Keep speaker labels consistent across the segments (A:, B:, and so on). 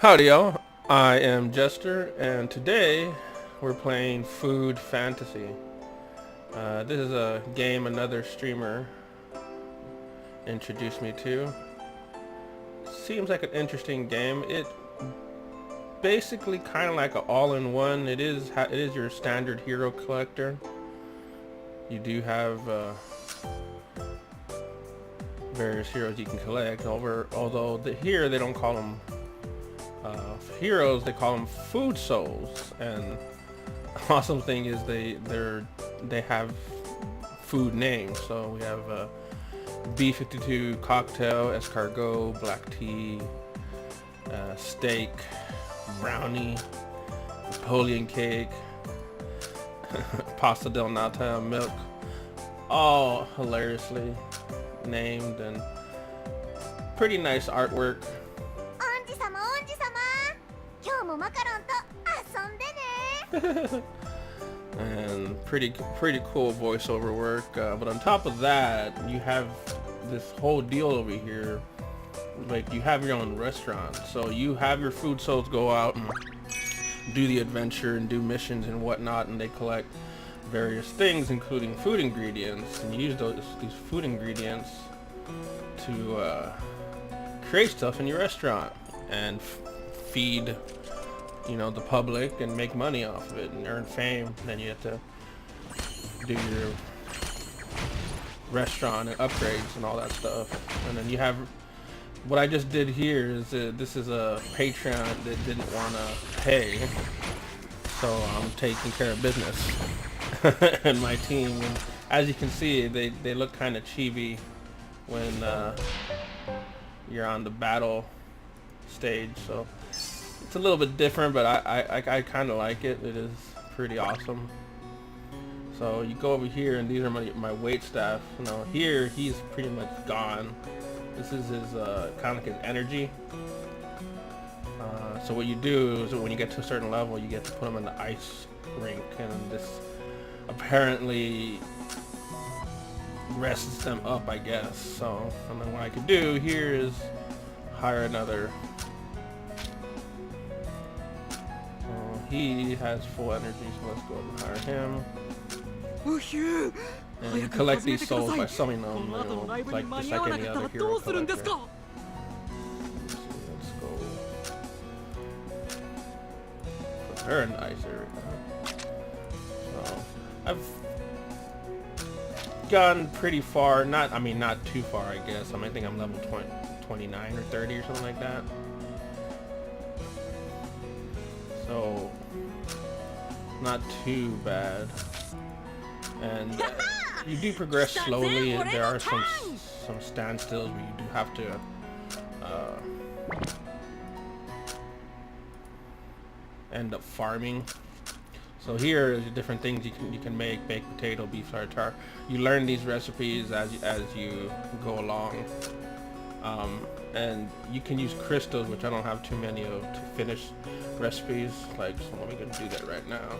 A: Howdy y'all, I am Jester and today we're playing Food Fantasy. This is a game another streamer introduced me to. Seems like an interesting game. It basically kind of like an all-in-one. It is your standard hero collector. You do have various heroes you can collect. Although here they don't call them heroes, they call them food souls. And awesome thing is they have food names. So we have B52 cocktail, escargot, black tea, steak, brownie, Napoleon cake, pasta del nata, milk, all hilariously named and pretty nice artwork.
B: 王子様王子様今日もマカロンと遊んでね
A: And pretty cool voiceover work. But on top of that, you have this whole deal over here. Like you have your own restaurant, so you have your food souls go out and do the adventure and do missions and whatnot, and they collect various things, including food ingredients, and you use these food ingredients to create stuff in your restaurant and feed, you know, the public and make money off of it and earn fame. Then you have to do your restaurant and upgrades and all that stuff. And then you have what I just did here is this is a Patreon that didn't want to pay, so I'm taking care of business. And my team, and as you can see, they look kind of chibi when you're on the battle stage, so it's a little bit different, but I kind of like it. It is pretty awesome. So you go over here, and these are my wait staff. You know, here he's pretty much gone. This is his kind of like his energy. So what you do is when you get to a certain level, you get to put him in the ice rink, and this apparently rests them up, I guess. So, and then what I could do here is hire another. He has full energy, so let's go and hire him. And you collect these souls by summoning them, you know, like just like any other hero collector. Let's go. Put her in the ice area. So I've gone pretty far. Not too far, I guess. I think I'm level 29 or 30 or something like that. So not too bad. And you do progress slowly. There are some standstills where you do have to end up farming. So here is different things you can make: baked potato, beef tartare. You learn these recipes as you go along, and you can use crystals, which I don't have too many of, to finish recipes. Like, so let me go do that right now.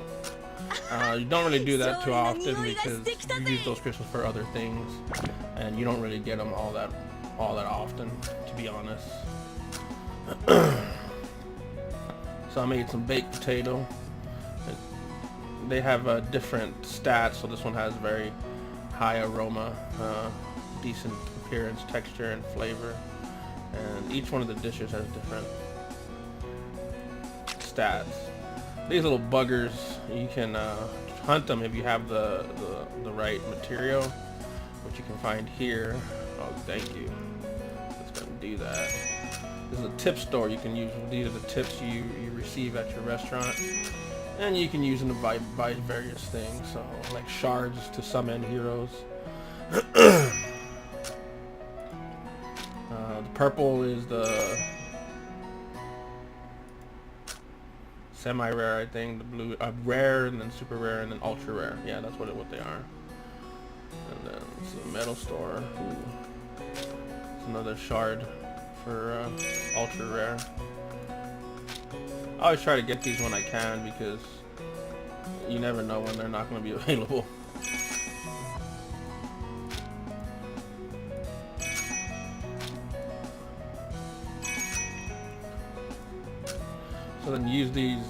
A: You don't really do that too often because you use those crystals for other things, and you don't really get them all that often, to be honest. So I made some baked potato. They have different stats, so this one has very high aroma, decent appearance, texture, and flavor, and each one of the dishes has different stats. These little buggers, you can hunt them if you have the right material, which you can find here. Oh, thank you. Let's go and do that. This is a tip store. You can use, these are the tips you receive at your restaurant, and you can use them to buy various things. So like shards to summon heroes. The purple is the semi-rare, I think. The blue, rare, and then super rare, and then ultra rare. Yeah, that's what they are. And then it's a metal store. Ooh. It's another shard for ultra rare. I always try to get these when I can because you never know when they're not going to be available. So then use these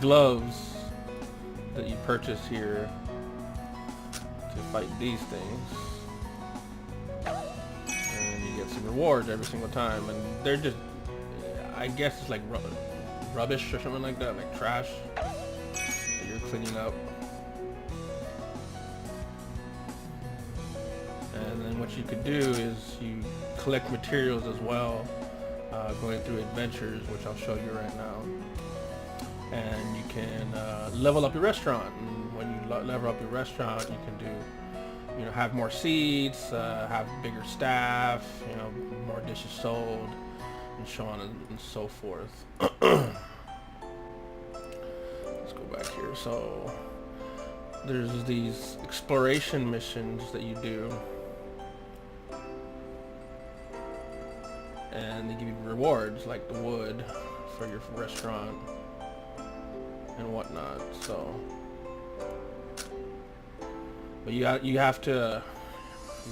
A: gloves that you purchase here to fight these things. And you get some rewards every single time. And they're just, I guess it's like rubbish or something like that, like trash that you're cleaning up. And then what you could do is you collect materials as well, going through adventures, which I'll show you right now. And you can level up your restaurant. And when you level up your restaurant, you can do, you know, have more seats, have bigger staff, you know, more dishes sold, and so on and so forth. Let's go back here. So there's these exploration missions that you do, and they give you rewards like the wood for your restaurant and whatnot. So, but you have to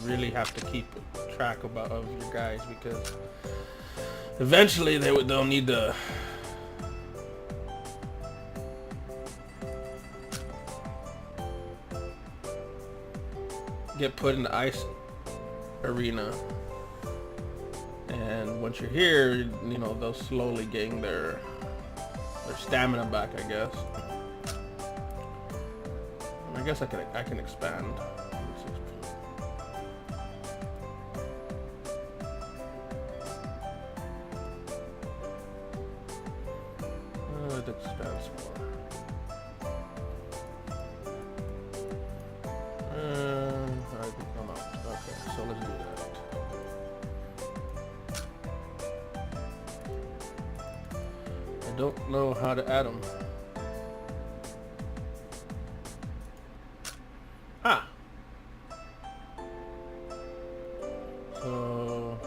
A: really have to keep track of your guys, because eventually they'll need to get put in the ice arena. And once you're here, you know, they'll slowly gain their stamina back, I guess. I guess I can expand. It expands more. I think I'm out. Okay, so let's do that. Don't know how to add them. Ah. So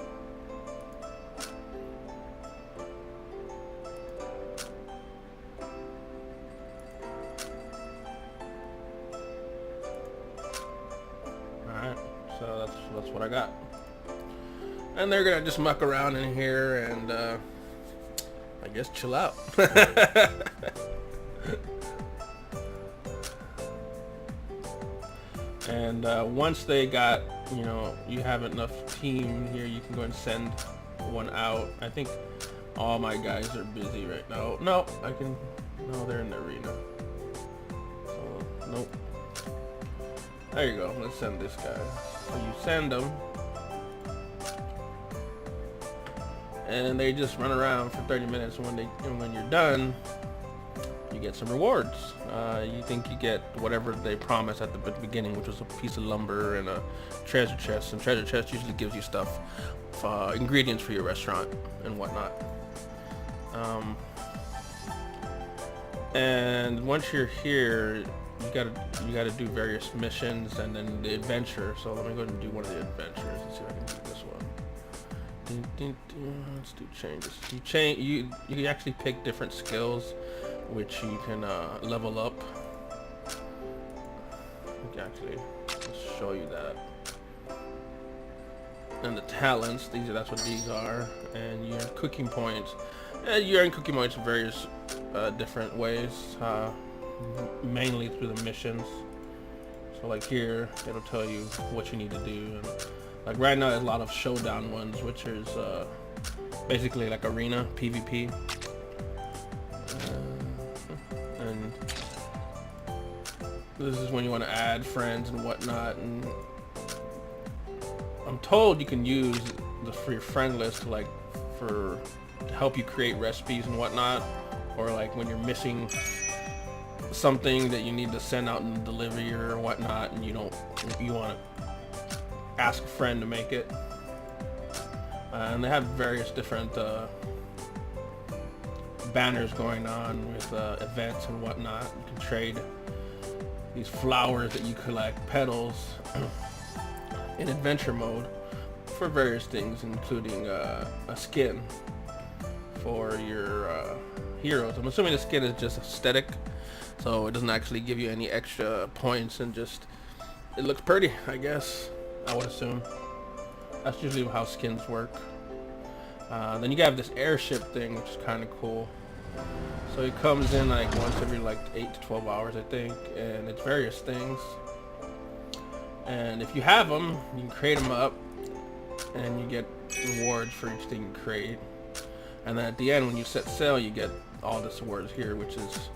A: alright, so that's what I got. And they're gonna just muck around in here and I guess chill out. And once they got, you know, you have enough team here, you can go and send one out. I think all my guys are busy right now. No, they're in the arena. So, nope. There you go. Let's send this guy. So you send them. And they just run around for 30 minutes, and when you're done, you get some rewards. You think you get whatever they promised at the beginning, which was a piece of lumber and a treasure chest. And treasure chest usually gives you stuff, ingredients for your restaurant and whatnot. And once you're here, you gotta do various missions and then the adventure. So let me go ahead and do one of the adventures and see if I can do this one. Let's do changes. You actually pick different skills which you can level up. Actually, let's show you that. And the talents, that's what these are. And you earn cooking points. You earn cooking points in various different ways, mainly through the missions. So like here, it'll tell you what you need to do. And like right now, there's a lot of showdown ones, which is basically like arena PvP. And this is when you want to add friends and whatnot. And I'm told you can use the free friend list to help you create recipes and whatnot, or like when you're missing something that you need to send out in delivery or whatnot, and you want to ask a friend to make it. And they have various different banners going on with events and whatnot. You can trade these flowers that you collect, petals, in adventure mode for various things, including a skin for your heroes. I'm assuming the skin is just aesthetic, so it doesn't actually give you any extra points, and just it looks pretty, I guess. I would assume that's usually how skins work. Then you have this airship thing, which is kind of cool. So it comes in like once every like 8 to 12 hours, I think, and it's various things. And if you have them, you can create them up, and you get rewards for each thing you create. And then at the end, when you set sail, you get all this rewards here, which is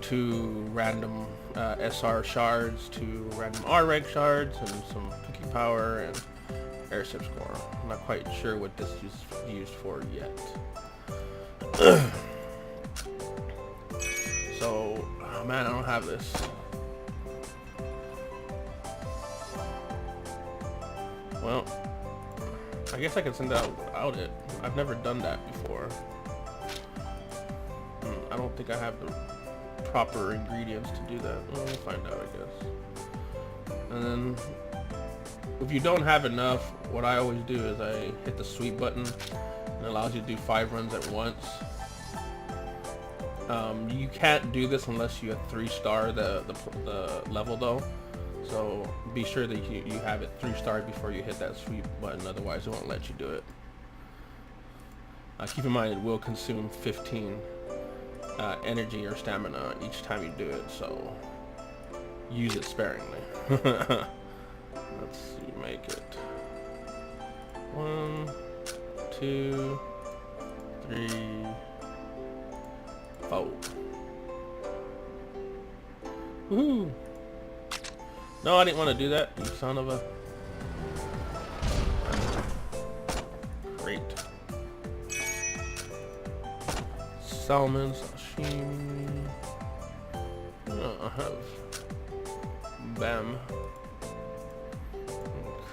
A: 2 random SR shards, 2 random R-Reg shards, and some cookie power and airship score. I'm not quite sure what this is used for yet. So, oh man, I don't have this. Well, I guess I can send that without it. I've never done that before. I don't think I have the proper ingredients to do that. Well, we'll find out, I guess. And then, if you don't have enough, what I always do is I hit the sweep button, and it allows you to do 5 runs at once. You can't do this unless you have 3-star the level though. So be sure that you have it 3-star before you hit that sweep button, otherwise it won't let you do it. Keep in mind it will consume 15 energy or stamina each time you do it, so use it sparingly. Let's see, make it 1, 2, 3, 4. Woohoo! No, I didn't want to do that, you son of a... Great. Salmon, sashimi... Oh, I have... Bam.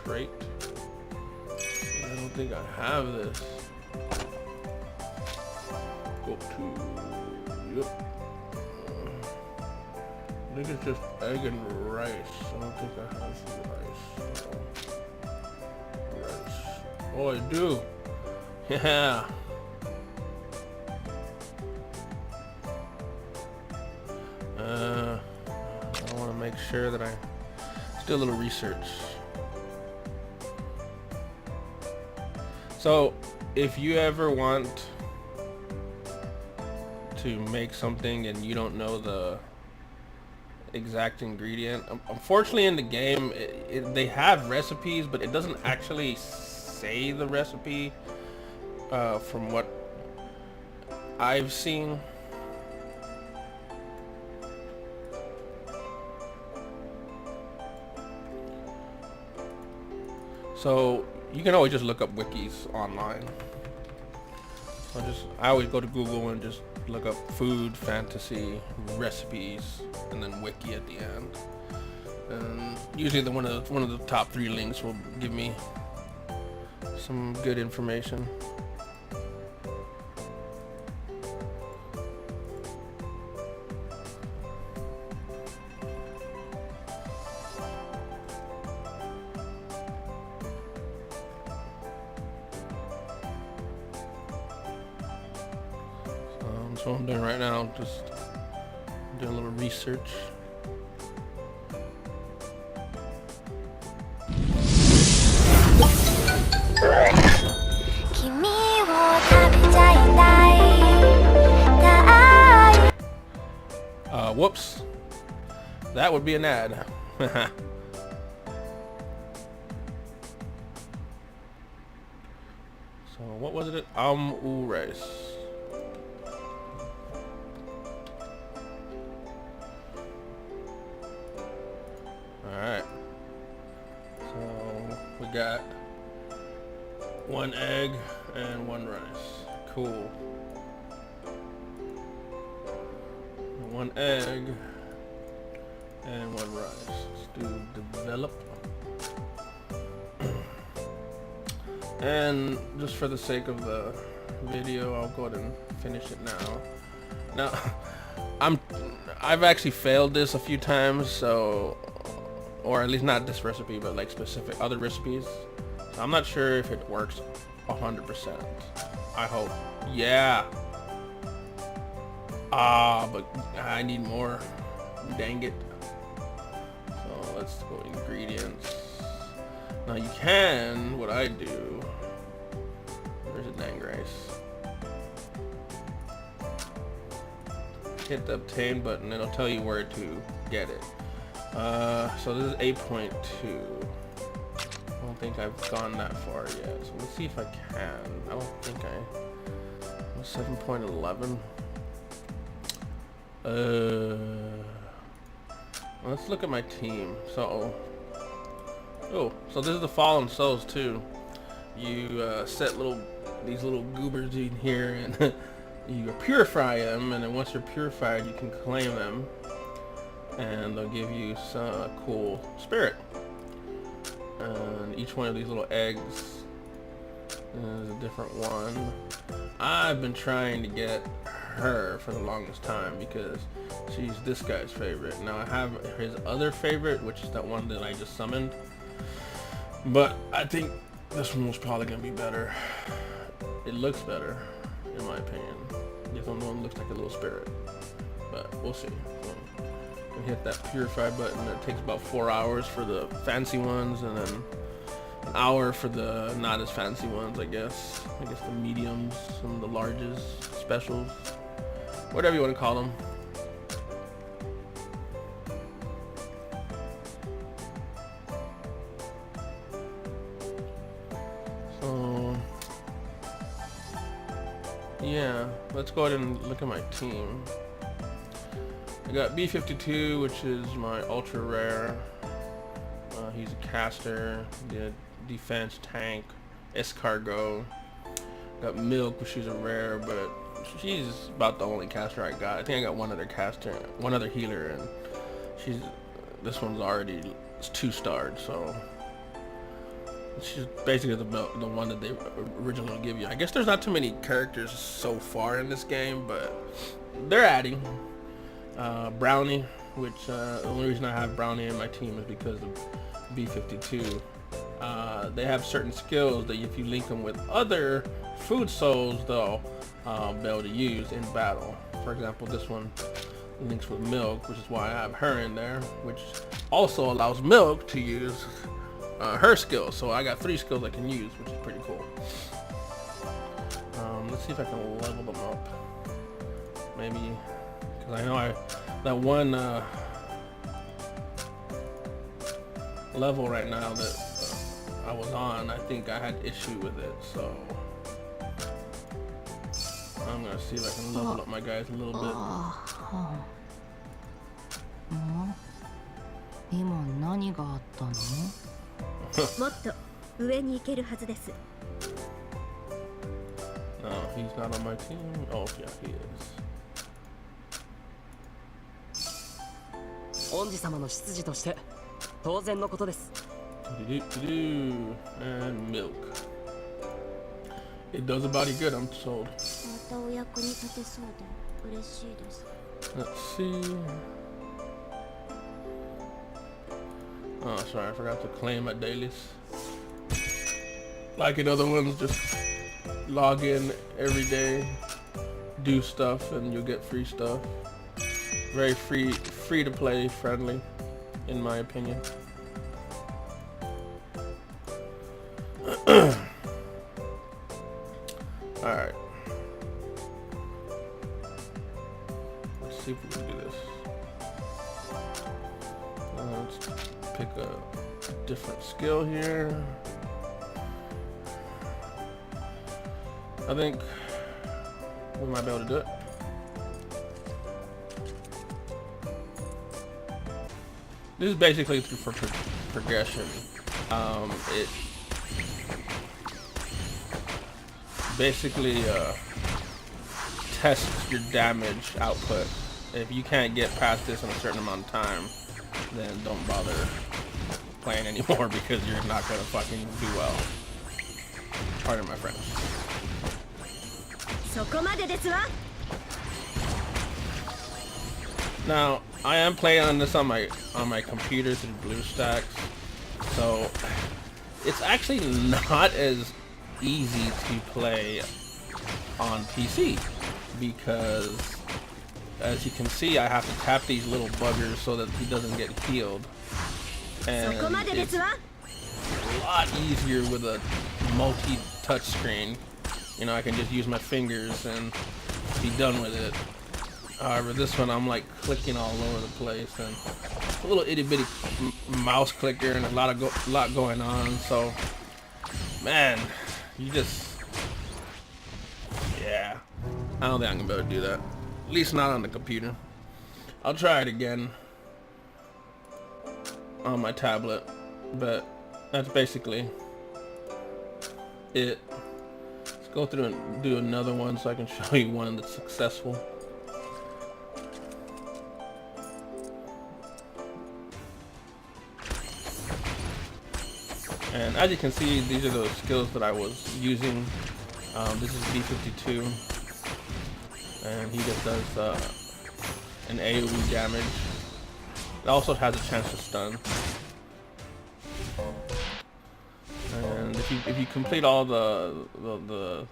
A: Crate. I don't think I have this. Go to... Yep. I think it's just egg and rice. I don't think I have rice. Rice. Oh, I do. Yeah. I want to make sure that I do a little research. So, if you ever want to make something and you don't know the exact ingredient, unfortunately in the game they have recipes, but it doesn't actually say the recipe from what I've seen. So you can always just look up wikis online. So I always go to Google and just look up food, fantasy, recipes, and then wiki at the end. And usually one of the top 3 links will give me some good information. That's what I'm doing right now, just doing a little research. Whoops. That would be an ad. So what was it? Rice. Alright. So we got 1 egg and 1 rice. Cool. 1 egg and 1 rice. Let's do develop. And just for the sake of the video, I'll go ahead and finish it now. Now, I've actually failed this a few times, so, or at least not this recipe, but like specific other recipes. So I'm not sure if it works 100%. I hope. Yeah. But I need more. Dang it. So let's go ingredients. Now you can, what I do, There's a dang race. Hit the obtain button, it'll tell you where to get it. So this is 8.2. I don't think I've gone that far yet. So let's see if I can. I don't think I... 7.11. Let's look at my team. So this is the Fallen Souls too. You set these little goobers in here, and you purify them, and then once they're purified, you can claim them, and they'll give you some cool spirit. And each one of these little eggs is a different one. I've been trying to get her for the longest time because she's this guy's favorite. Now I have his other favorite, which is that one that I just summoned, but I think this one was probably gonna be better. It looks better, in my opinion. This one looks like a little spirit, but we'll see. And hit that purify button. It takes about 4 hours for the fancy ones, and then an hour for the not as fancy ones, I guess. I guess the mediums, some of the larges, specials, whatever you want to call them. So yeah, let's go ahead and look at my team. I got B52, which is my ultra rare. He's a caster, the defense tank, escargot. Got Milk, which is a rare, but she's about the only caster I got. I think I got one other caster, one other healer, and this one's already 2-starred, so she's basically the one that they originally give you. I guess there's not too many characters so far in this game, but they're adding. Brownie, which the only reason I have Brownie in my team is because of B52. They have certain skills that if you link them with other food souls, they'll be able to use in battle. For example, this one links with Milk, which is why I have her in there, which also allows Milk to use her skills. So I got 3 skills I can use, which is pretty cool. Let's see if I can level them up. Maybe, because I know that one level right now that I was on, I think I had issue with it, so I'm gonna see if I can level up my guys a little bit.
C: 今何があったの？
B: もっと上に行けるはずです。
A: No, he's not on my team. Oh yeah, he is.
D: 恩師様の執事として当然のことです。
A: And Milk. It does a body good, I'm told.
B: またお役に立てそうで嬉しいです。
A: Let's see. Oh, sorry, I forgot to claim my dailies. Like in other ones, just log in every day, do stuff, and you'll get free stuff. Very free to play, friendly, in my opinion. Alright. Let's see if we can do this. Let's pick a different skill here. I think we might be able to do it. This is basically for progression. It basically tests your damage output. If you can't get past this in a certain amount of time, then don't bother playing anymore because you're not gonna fucking do well. Pardon my French. Now, I am playing on this on my computer through Bluestacks, so it's actually not as easy to play on PC because, as you can see, I have to tap these little buggers so that he doesn't get healed, and it's a lot easier with a multi-touch screen You know, I can just use my fingers and be done with it. However, this one I'm like clicking all over the place, and a little itty bitty mouse clicker and a lot going on. So, man, you just, yeah, I don't think I'm gonna be able to do that. At least not on the computer. I'll try it again on my tablet, but that's basically it. Let's go through and do another one so I can show you one that's successful. And as you can see, these are those skills that I was using. This is B52, and he just does an AoE damage. It also has a chance to stun. And if you complete all the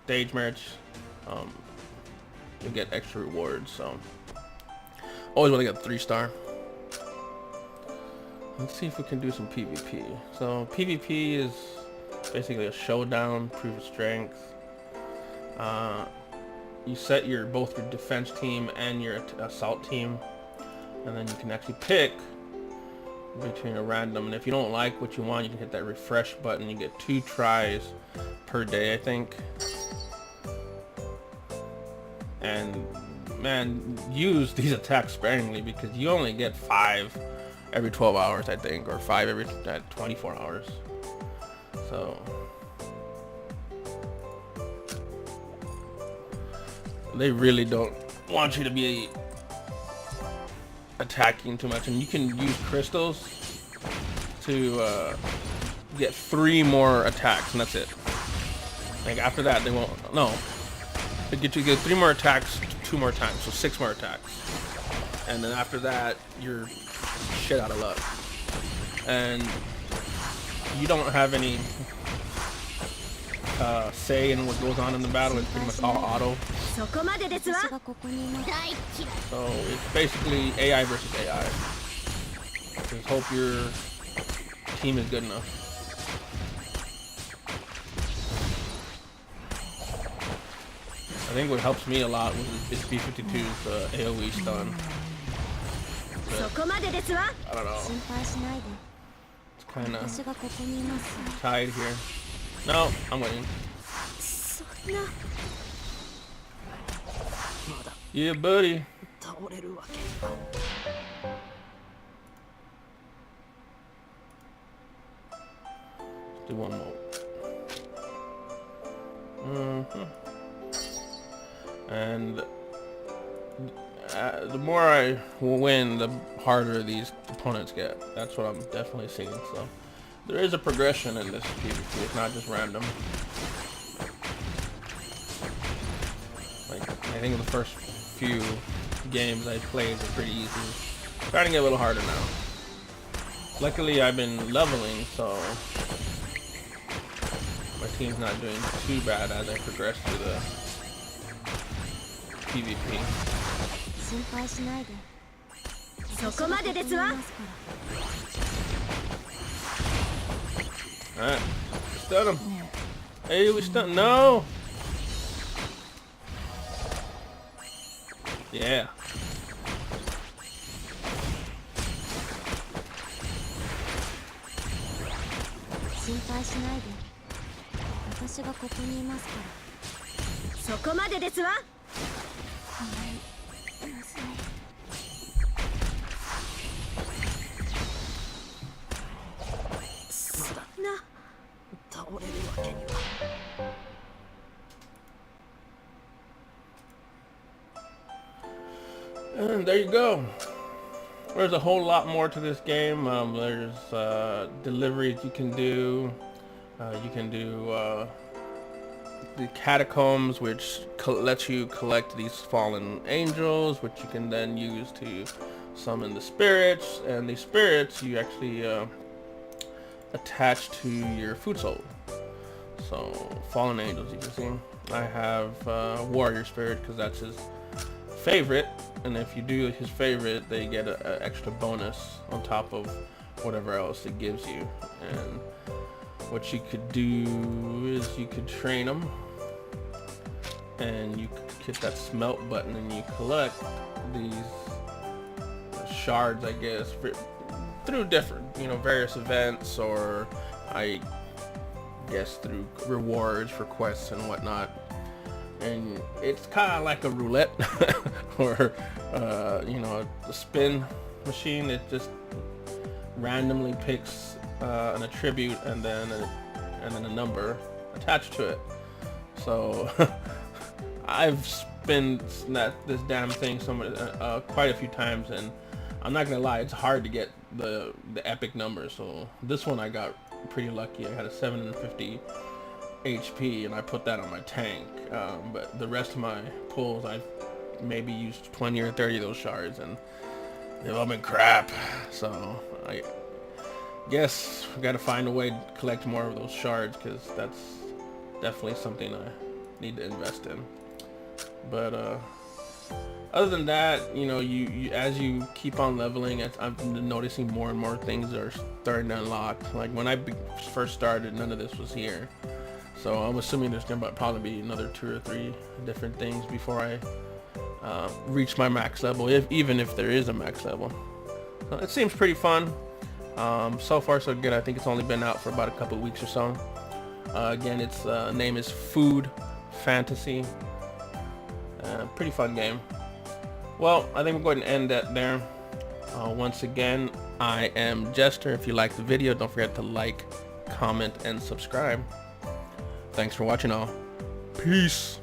A: stage merch, you'll get extra rewards. So always want to get 3-star. Let's see if we can do some PvP. So PvP is basically a showdown, proof of strength. You set both your defense team and your assault team, and then you can actually pick between a random. And if you don't like what you want, you can hit that refresh button. You get 2 tries per day, I think. And man, use these attacks sparingly, because you only get 5 every 12 hours, I think, or 5 every 24 hours. So they really don't want you to be attacking too much. And you can use crystals to get 3 more attacks, and that's it. Like after that, they won't. No, they get 3 more attacks 2 more times, so 6 more attacks. And then after that, you're shit out of luck, and you don't have any say in what goes on in the battle. It's pretty much all auto. So it's basically AI versus AI. Just hope your team is good enough. I think what helps me a lot is B52's AoE stun. I don't know. It's kind of tied here. No, I'm winning. Yeah, buddy. Let's do one more. And the more I win, the harder these opponents get. That's what I'm definitely seeing. So there is a progression in this PvP. It's not just random. Like, I think the first few games I played were pretty easy. Starting to get a little harder now. Luckily, I've been leveling, so my team's not doing too bad as I progress through the PvP. Alright, stun him. Hey, we stun. No! Yeah. And there you go. There's a whole lot more to this game. There's deliveries you can do. You can do the catacombs, which lets you collect these fallen angels, which you can then use to summon the spirits. And the spirits you actually attach to your food soul. So fallen angels, you can see. I have warrior spirit because that's his favorite, and if you do his favorite, they get an extra bonus on top of whatever else it gives you. And what you could do is you could train them and you hit that smelt button and you collect these shards, I guess, through different, you know, various events, or I guess through rewards for quests and whatnot. And it's kind of like a roulette or you know, a spin machine. It just randomly picks an attribute and then a number attached to it. So I've spent this damn thing quite a few times, and I'm not gonna lie, it's hard to get the epic numbers. So this one I got pretty lucky. I had a 750 HP and I put that on my tank, but the rest of my pulls I've maybe used 20 or 30 of those shards, and they've all been crap. So I guess we gotta find a way to collect more of those shards, because that's definitely something I need to invest in. But other than that, you know, you as you keep on leveling, I'm noticing more and more things are starting to unlock. Like when I first started, none of this was here. So I'm assuming there's gonna probably be another 2 or 3 different things before I reach my max level, even if there is a max level. So it seems pretty fun. So far so good. I think it's only been out for about a couple weeks or so. Again, its name is Food Fantasy. Pretty fun game. Well, I think we're going to end that there. Once again, I am Jester. If you liked the video, don't forget to like, comment, and subscribe. Thanks for watching all. Peace.